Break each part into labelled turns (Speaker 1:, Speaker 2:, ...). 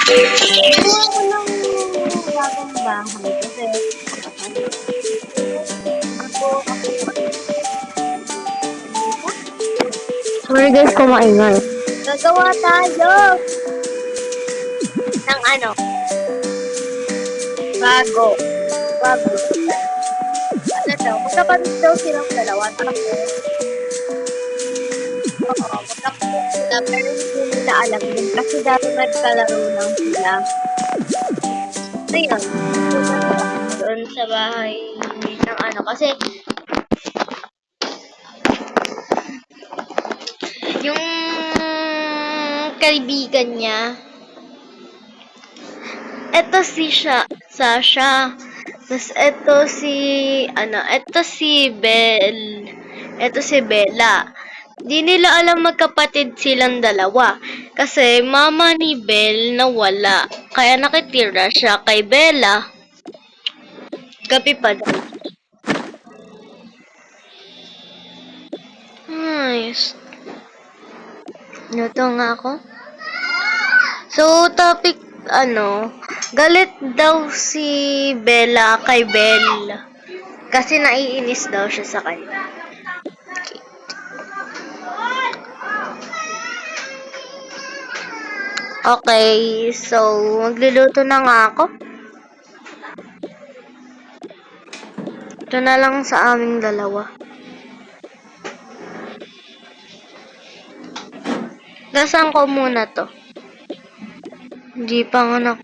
Speaker 1: Kuha ko ng bagong bahay kasi ano, ako
Speaker 2: Sorry guys, kumaingay.
Speaker 1: gagawa tayo ng ano, bago. Bago. Ano daw, magkapatid daw silang dalawa. Tapos, oo, magkapatid sila. Pero hindi nila alam yun. Kasi dati nagkalaro lang sila. Ayun. Doon sa bahay ng ano. Kasi, yung kaibigan niya, eto si Sasha. Tapos eto si Eto si Bella. Di nila alam magkapatid silang dalawa. Kasi mama ni Belle nawala. Kaya nakitira siya kay Bella. Gabi pa daw. Nice. Luto nga ako. So, topic, galit daw si Bella kay Belle. Kasi naiinis daw siya sa kanya. Okay, so magluluto na nga ako. Ito na lang sa aming dalawa. Gasan ko muna to. Hindi pa nga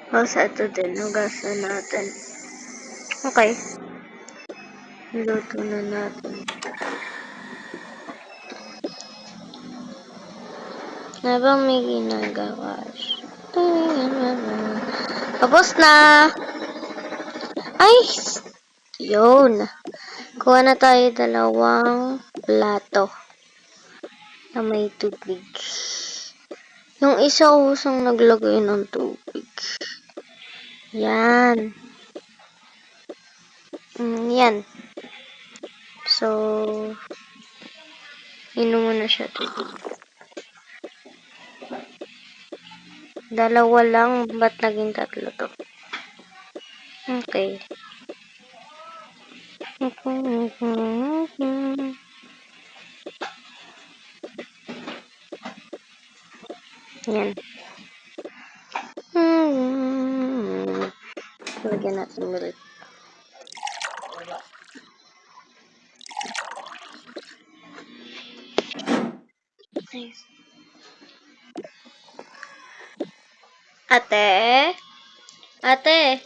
Speaker 1: Basta ito din. Hugasan natin. Okay. Luto na natin. Habang may ginagawa siya. Tapos na! Ay! Yun. Kuha na tayo dalawang plato na may tubig. Yung isa usang naglagay ng tubig. Yan. Yan. So, inom mo na siya tubig. Dalawa lang, ba't naging tatlo to? Okay. Yan. Lagyan natin ulit. Nice. Ate? Ate?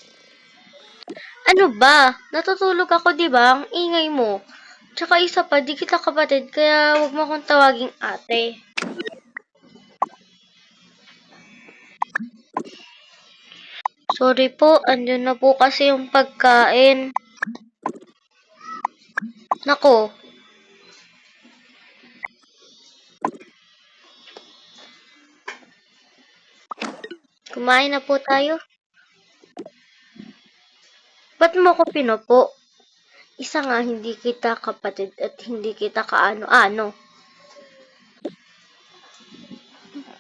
Speaker 1: Ano ba? Natutulog ako, di ba? Ang ingay mo. Tsaka isa pa, di kita kapatid, kaya wag mo akong tawaging ate. Sorry po, andyan na po kasi yung pagkain. Nako. Kumain na po tayo. Ba't mo ko pinupo? Isa nga, hindi kita kapatid at hindi kita kaano-ano.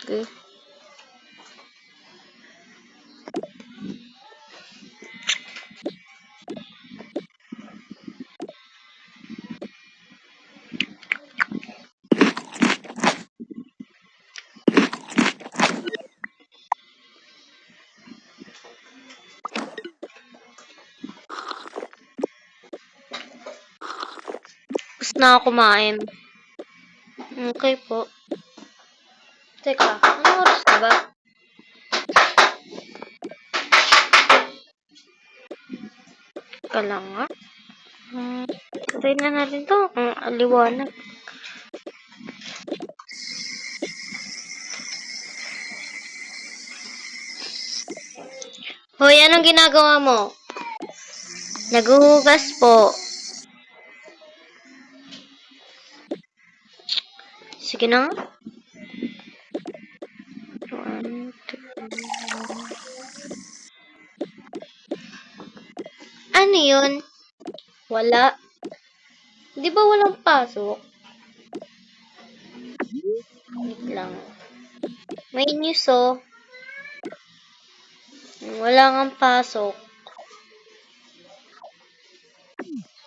Speaker 1: Okay. Tapos na ako kumain. Okay po. Teka, anong oras na ba? Teka lang nga. Patayin na natin to. Ang aliwanag. Hoy, anong ginagawa mo? Naghuhugas po. Sige na nga. 1, 2. Ano yun? Wala. Di ba walang pasok? Wait lang. May news oh. Wala kang pasok.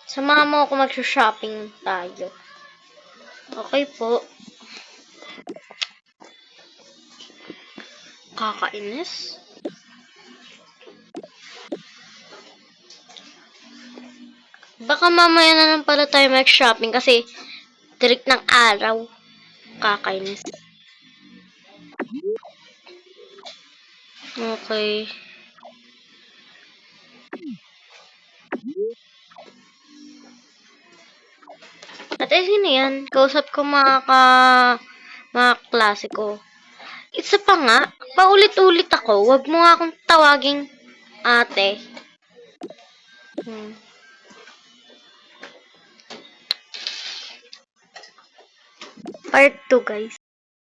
Speaker 1: Samahan mo ako mag-shopping tayo. Okay po. Kakainis. Baka mamaya na lang pala tayo mag-shopping kasi tirik ng araw. Kakainis. Okay. At sino yan? Kausap ko mga klase ko. Isa pa nga, paulit-ulit ako. Wag mo nga akong tawaging ate. Part 2 guys.